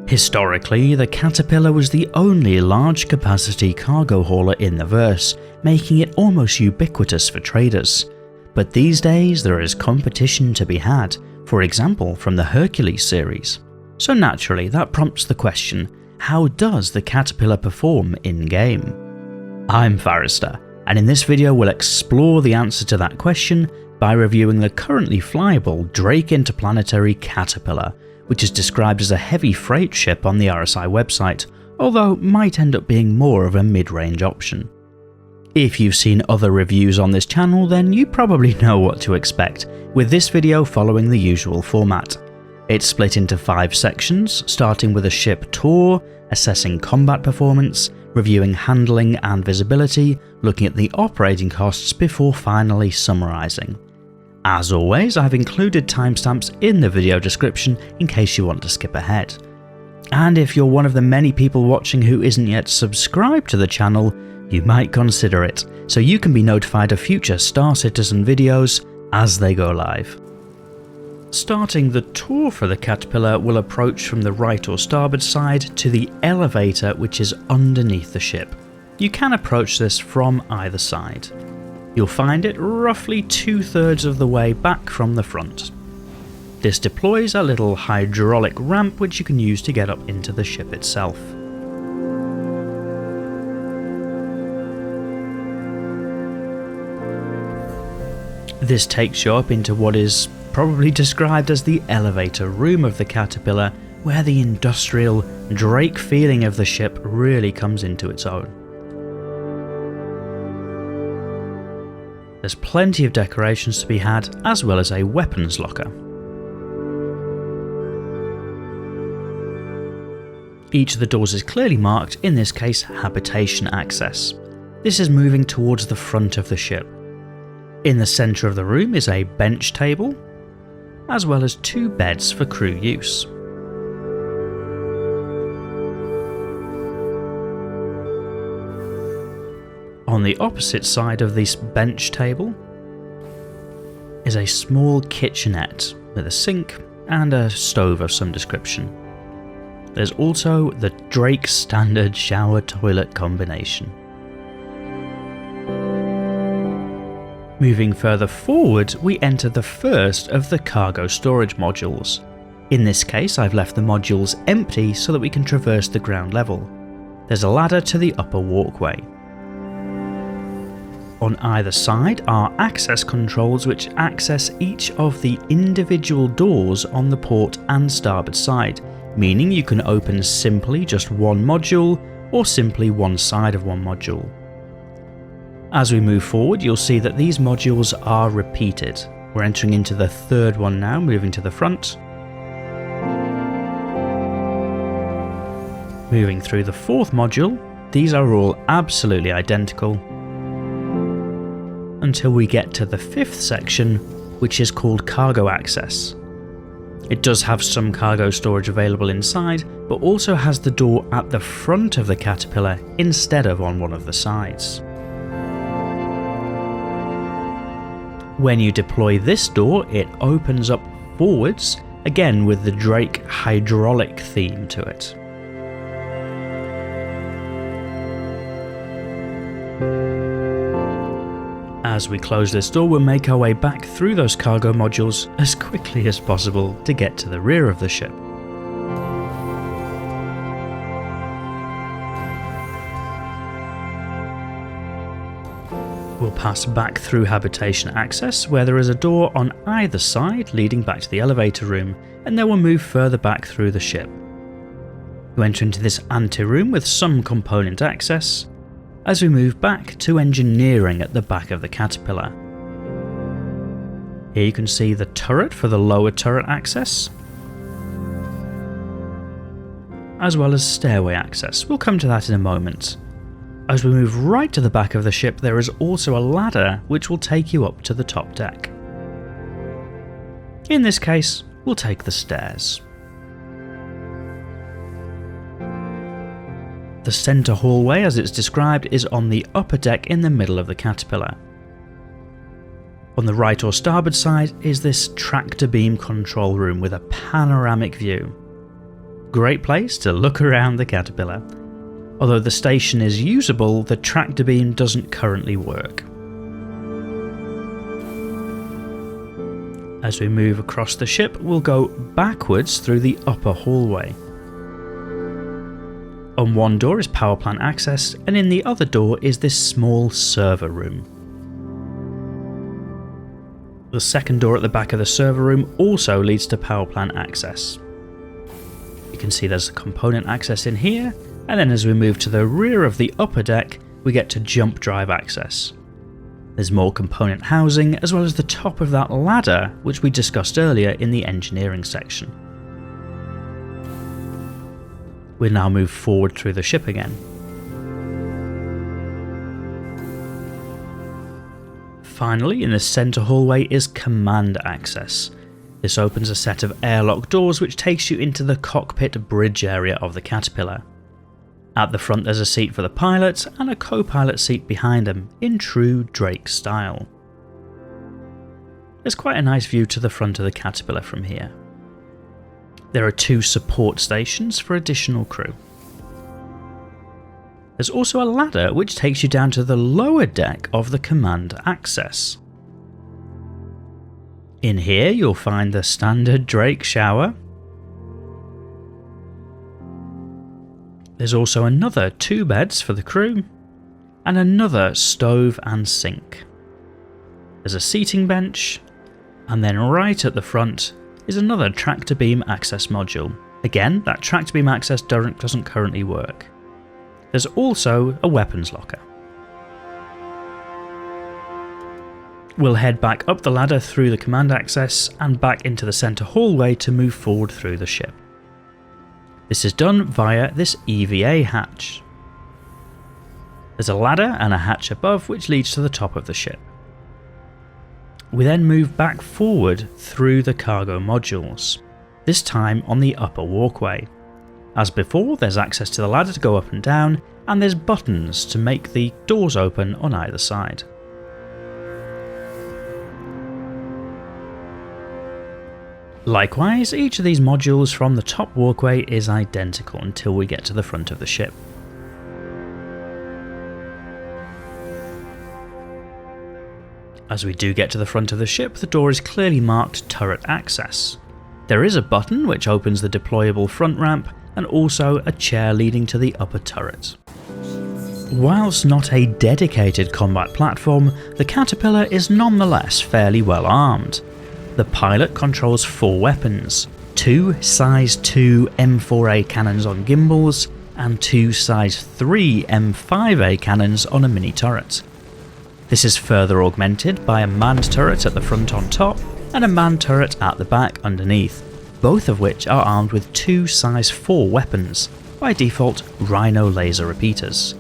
Historically, the Caterpillar was the only large-capacity cargo hauler in the verse, making it almost ubiquitous for traders. But these days there is competition to be had, for example from the Hercules series. So naturally that prompts the question, how does the Caterpillar perform in-game? I'm Forrester, and in this video we'll explore the answer to that question by reviewing the currently flyable Drake Interplanetary Caterpillar, which is described as a heavy freight ship on the RSI website, although might end up being more of a mid-range option. If you've seen other reviews on this channel, then you probably know what to expect, with this video following the usual format. It's split into 5 sections, starting with a ship tour, assessing combat performance, reviewing handling and visibility, looking at the operating costs before finally summarising. As always, I've included timestamps in the video description in case you want to skip ahead. And if you're one of the many people watching who isn't yet subscribed to the channel, you might consider it, so you can be notified of future Star Citizen videos as they go live. Starting the tour for the Caterpillar, we'll approach from the right or starboard side to the elevator which is underneath the ship. You can approach this from either side. You'll find it roughly 2/3 of the way back from the front. This deploys a little hydraulic ramp which you can use to get up into the ship itself. This takes you up into what is probably described as the elevator room of the Caterpillar, where the industrial Drake feeling of the ship really comes into its own. There's plenty of decorations to be had, as well as a weapons locker. Each of the doors is clearly marked, in this case habitation access. This is moving towards the front of the ship. In the centre of the room is a bench table, as well as 2 beds for crew use. On the opposite side of this bench table is a small kitchenette with a sink and a stove of some description. There's also the Drake standard shower toilet combination. Moving further forward, we enter the first of the cargo storage modules. In this case, I've left the modules empty so that we can traverse the ground level. There's a ladder to the upper walkway. On either side are access controls which access each of the individual doors on the port and starboard side, meaning you can open simply just one module or simply one side of one module. As we move forward, you'll see that these modules are repeated. We're entering into the 3rd one now, moving to the front. Moving through the 4th module, these are all absolutely identical, until we get to the 5th section, which is called cargo access. It does have some cargo storage available inside, but also has the door at the front of the Caterpillar instead of on one of the sides. When you deploy this door, it opens up forwards, again with the Drake hydraulic theme to it. As we close this door, we'll make our way back through those cargo modules as quickly as possible to get to the rear of the ship. We'll pass back through habitation access, where there is a door on either side leading back to the elevator room, and then we'll move further back through the ship. We enter into this anteroom with some component access, as we move back to engineering at the back of the Caterpillar. Here you can see the turret for the lower turret access, as well as stairway access. We'll come to that in a moment. As we move right to the back of the ship, there is also a ladder which will take you up to the top deck. In this case, we'll take the stairs. The centre hallway, as it's described, is on the upper deck in the middle of the Caterpillar. On the right or starboard side is this tractor beam control room with a panoramic view. Great place to look around the Caterpillar. Although the station is usable, the tractor beam doesn't currently work. As we move across the ship, we'll go backwards through the upper hallway. On one door is power plant access, and in the other door is this small server room. The second door at the back of the server room also leads to power plant access. You can see there's a component access in here, and then as we move to the rear of the upper deck, we get to jump drive access. There's more component housing, as well as the top of that ladder, which we discussed earlier in the engineering section. We'll now move forward through the ship again. Finally, in the centre hallway is command access. This opens a set of airlock doors which takes you into the cockpit bridge area of the Caterpillar. At the front there's a seat for the pilot and a co-pilot seat behind him, in true Drake style. There's quite a nice view to the front of the Caterpillar from here. There are 2 support stations for additional crew. There's also a ladder which takes you down to the lower deck of the command access. In here you'll find the standard Drake shower. There's also another 2 beds for the crew, and another stove and sink. There's a seating bench, and then right at the front is another tractor beam access module. Again, that tractor beam access doesn't currently work. There's also a weapons locker. We'll head back up the ladder through the command access and back into the centre hallway to move forward through the ship. This is done via this EVA hatch. There's a ladder and a hatch above which leads to the top of the ship. We then move back forward through the cargo modules, this time on the upper walkway. As before, there's access to the ladder to go up and down, and there's buttons to make the doors open on either side. Likewise, each of these modules from the top walkway is identical until we get to the front of the ship. As we do get to the front of the ship, the door is clearly marked turret access. There is a button which opens the deployable front ramp, and also a chair leading to the upper turret. Whilst not a dedicated combat platform, the Caterpillar is nonetheless fairly well armed. The pilot controls 4 weapons, 2 size 2 M4A cannons on gimbals, and 2 size 3 M5A cannons on a mini turret. This is further augmented by a manned turret at the front on top, and a manned turret at the back underneath, both of which are armed with 2 size 4 weapons, by default Rhino laser repeaters.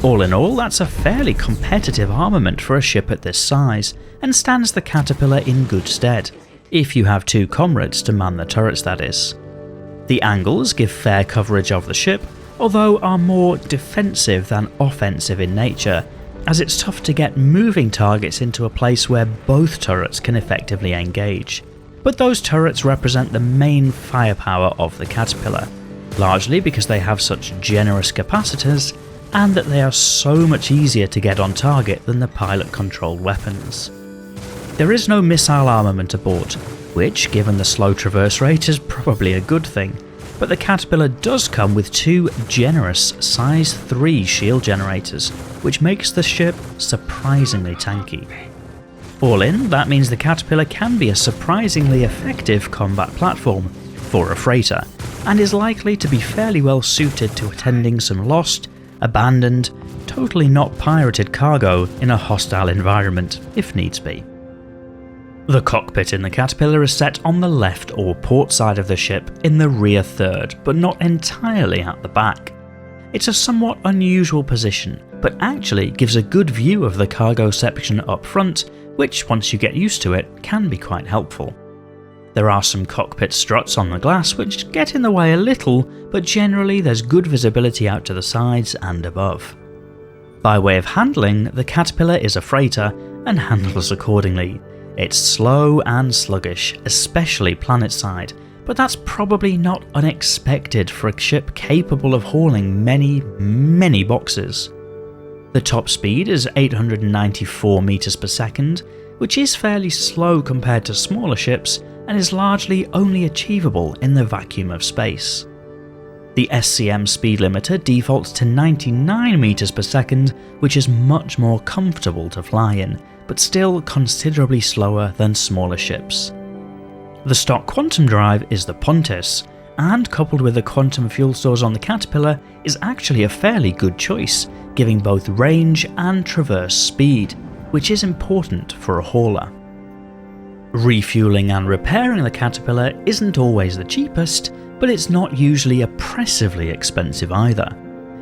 All in all, that's a fairly competitive armament for a ship at this size, and stands the Caterpillar in good stead, if you have 2 comrades to man the turrets that is. The angles give fair coverage of the ship, although are more defensive than offensive in nature, as it's tough to get moving targets into a place where both turrets can effectively engage. But those turrets represent the main firepower of the Caterpillar, largely because they have such generous capacitors, and that they are so much easier to get on target than the pilot-controlled weapons. There is no missile armament aboard, which, given the slow traverse rate, is probably a good thing, but the Caterpillar does come with 2 generous size 3 shield generators, which makes the ship surprisingly tanky. All in, that means the Caterpillar can be a surprisingly effective combat platform for a freighter, and is likely to be fairly well suited to attending some lost, abandoned, totally not pirated cargo in a hostile environment, if needs be. The cockpit in the Caterpillar is set on the left or port side of the ship in the rear third, but not entirely at the back. It's a somewhat unusual position, but actually gives a good view of the cargo section up front, which, once you get used to it, can be quite helpful. There are some cockpit struts on the glass which get in the way a little, but generally there's good visibility out to the sides and above. By way of handling, the Caterpillar is a freighter and handles accordingly. It's slow and sluggish, especially planet side, but that's probably not unexpected for a ship capable of hauling many boxes. The top speed is 894 meters per second, which is fairly slow compared to smaller ships and is largely only achievable in the vacuum of space. The SCM speed limiter defaults to 99 meters per second, which is much more comfortable to fly in, but still considerably slower than smaller ships. The stock quantum drive is the Pontis, and coupled with the quantum fuel stores on the Caterpillar is actually a fairly good choice, giving both range and traverse speed, which is important for a hauler. Refueling and repairing the Caterpillar isn't always the cheapest, but it's not usually oppressively expensive either.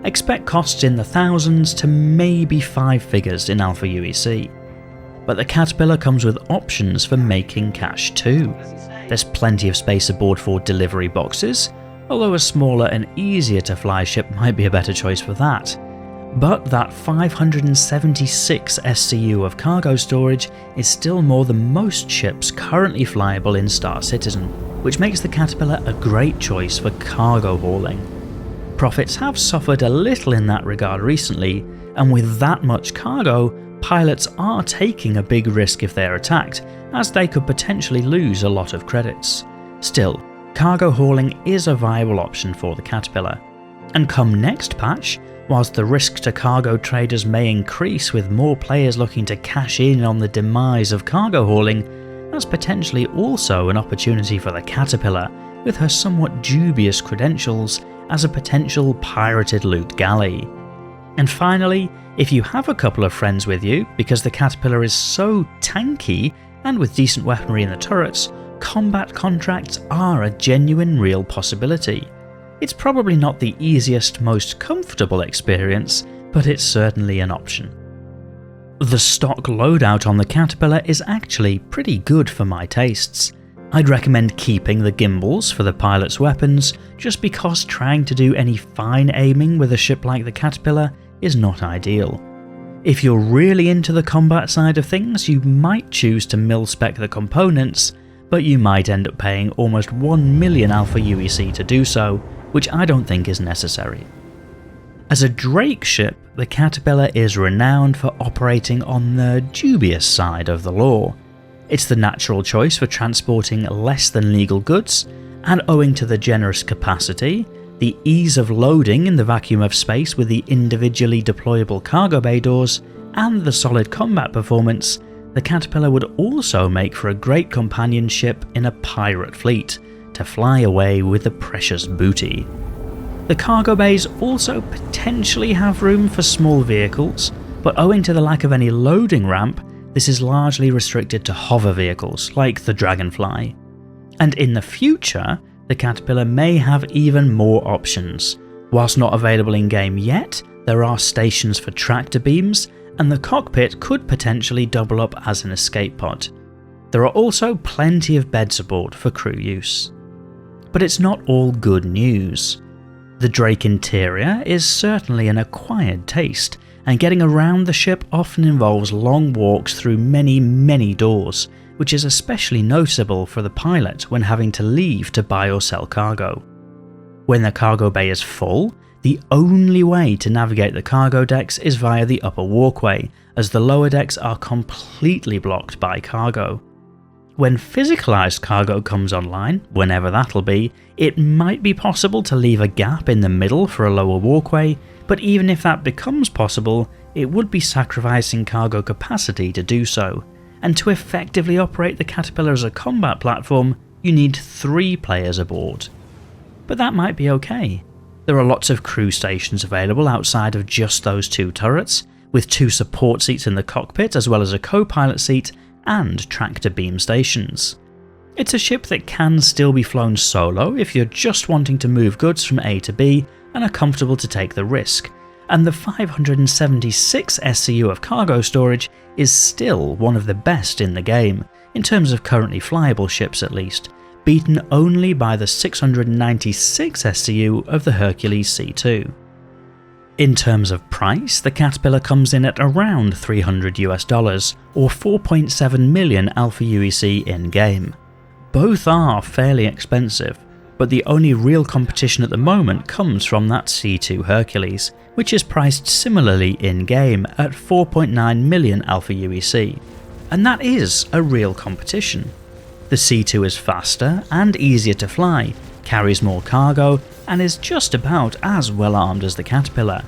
Expect costs in the thousands to maybe 5 figures in Alpha UEC. But the Caterpillar comes with options for making cash too. There's plenty of space aboard for delivery boxes, although a smaller and easier to fly ship might be a better choice for that. But that 576 SCU of cargo storage is still more than most ships currently flyable in Star Citizen, which makes the Caterpillar a great choice for cargo hauling. Profits have suffered a little in that regard recently, and with that much cargo, pilots are taking a big risk if they're attacked, as they could potentially lose a lot of credits. Still, cargo hauling is a viable option for the Caterpillar. And come next patch, whilst the risk to cargo traders may increase with more players looking to cash in on the demise of cargo hauling, that's potentially also an opportunity for the Caterpillar, with her somewhat dubious credentials as a potential pirated loot galley. And finally, if you have a couple of friends with you, because the Caterpillar is so tanky and with decent weaponry in the turrets, combat contracts are a genuine real possibility. It's probably not the easiest, most comfortable experience, but it's certainly an option. The stock loadout on the Caterpillar is actually pretty good for my tastes. I'd recommend keeping the gimbals for the pilot's weapons, just because trying to do any fine aiming with a ship like the Caterpillar is not ideal. If you're really into the combat side of things, you might choose to mil-spec the components, but you might end up paying almost 1 million Alpha UEC to do so, which I don't think is necessary. As a Drake ship, the Caterpillar is renowned for operating on the dubious side of the law. It's the natural choice for transporting less than legal goods, and owing to the generous capacity, the ease of loading in the vacuum of space with the individually deployable cargo bay doors, and the solid combat performance, the Caterpillar would also make for a great companion ship in a pirate fleet, to fly away with the precious booty. The cargo bays also potentially have room for small vehicles, but owing to the lack of any loading ramp, this is largely restricted to hover vehicles like the Dragonfly. And in the future, the Caterpillar may have even more options. Whilst not available in-game yet, there are stations for tractor beams, and the cockpit could potentially double up as an escape pod. There are also plenty of bed support for crew use. But it's not all good news. The Drake interior is certainly an acquired taste, and getting around the ship often involves long walks through many doors, which is especially noticeable for the pilot when having to leave to buy or sell cargo. When the cargo bay is full, the only way to navigate the cargo decks is via the upper walkway, as the lower decks are completely blocked by cargo. When physicalized cargo comes online, whenever that'll be, it might be possible to leave a gap in the middle for a lower walkway, but even if that becomes possible, it would be sacrificing cargo capacity to do so, and to effectively operate the Caterpillar as a combat platform, you need 3 players aboard. But that might be okay. There are lots of crew stations available outside of just those 2 turrets, with 2 support seats in the cockpit as well as a co-pilot seat and tractor beam stations. It's a ship that can still be flown solo if you're just wanting to move goods from A to B and are comfortable to take the risk, and the 576 SCU of cargo storage is still one of the best in the game, in terms of currently flyable ships at least, beaten only by the 696 SCU of the Hercules C2. In terms of price, the Caterpillar comes in at around $300 US, or 4.7 million Alpha UEC in-game. Both are fairly expensive, but the only real competition at the moment comes from that C2 Hercules, which is priced similarly in-game at 4.9 million Alpha UEC. And that is a real competition. The C2 is faster and easier to fly, carries more cargo, and is just about as well armed as the Caterpillar.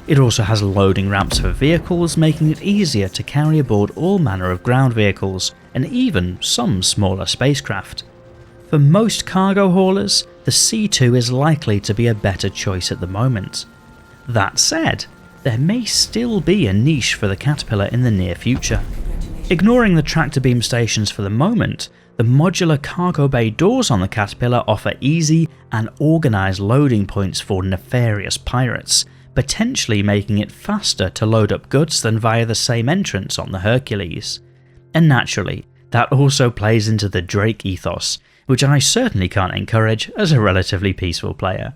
It also has loading ramps for vehicles, making it easier to carry aboard all manner of ground vehicles, and even some smaller spacecraft. For most cargo haulers, the C2 is likely to be a better choice at the moment. That said, there may still be a niche for the Caterpillar in the near future. Ignoring the tractor beam stations for the moment, the modular cargo bay doors on the Caterpillar offer easy and organised loading points for nefarious pirates, potentially making it faster to load up goods than via the same entrance on the Hercules. And naturally, that also plays into the Drake ethos, which I certainly can't encourage as a relatively peaceful player.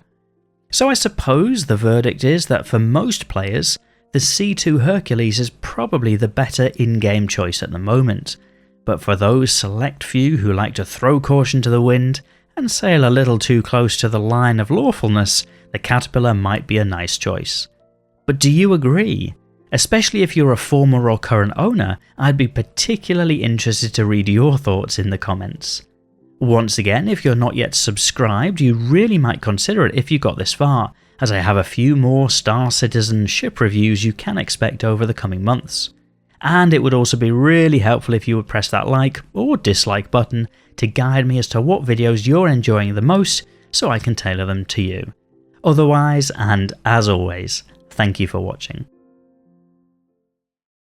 So I suppose the verdict is that for most players, the C2 Hercules is probably the better in-game choice at the moment, but for those select few who like to throw caution to the wind and sail a little too close to the line of lawfulness, the Caterpillar might be a nice choice. But do you agree? Especially if you're a former or current owner, I'd be particularly interested to read your thoughts in the comments. Once again, if you're not yet subscribed, you really might consider it if you got this far, as I have a few more Star Citizen ship reviews you can expect over the coming months. And it would also be really helpful if you would press that like or dislike button to guide me as to what videos you're enjoying the most so I can tailor them to you. Otherwise, and as always, thank you for watching.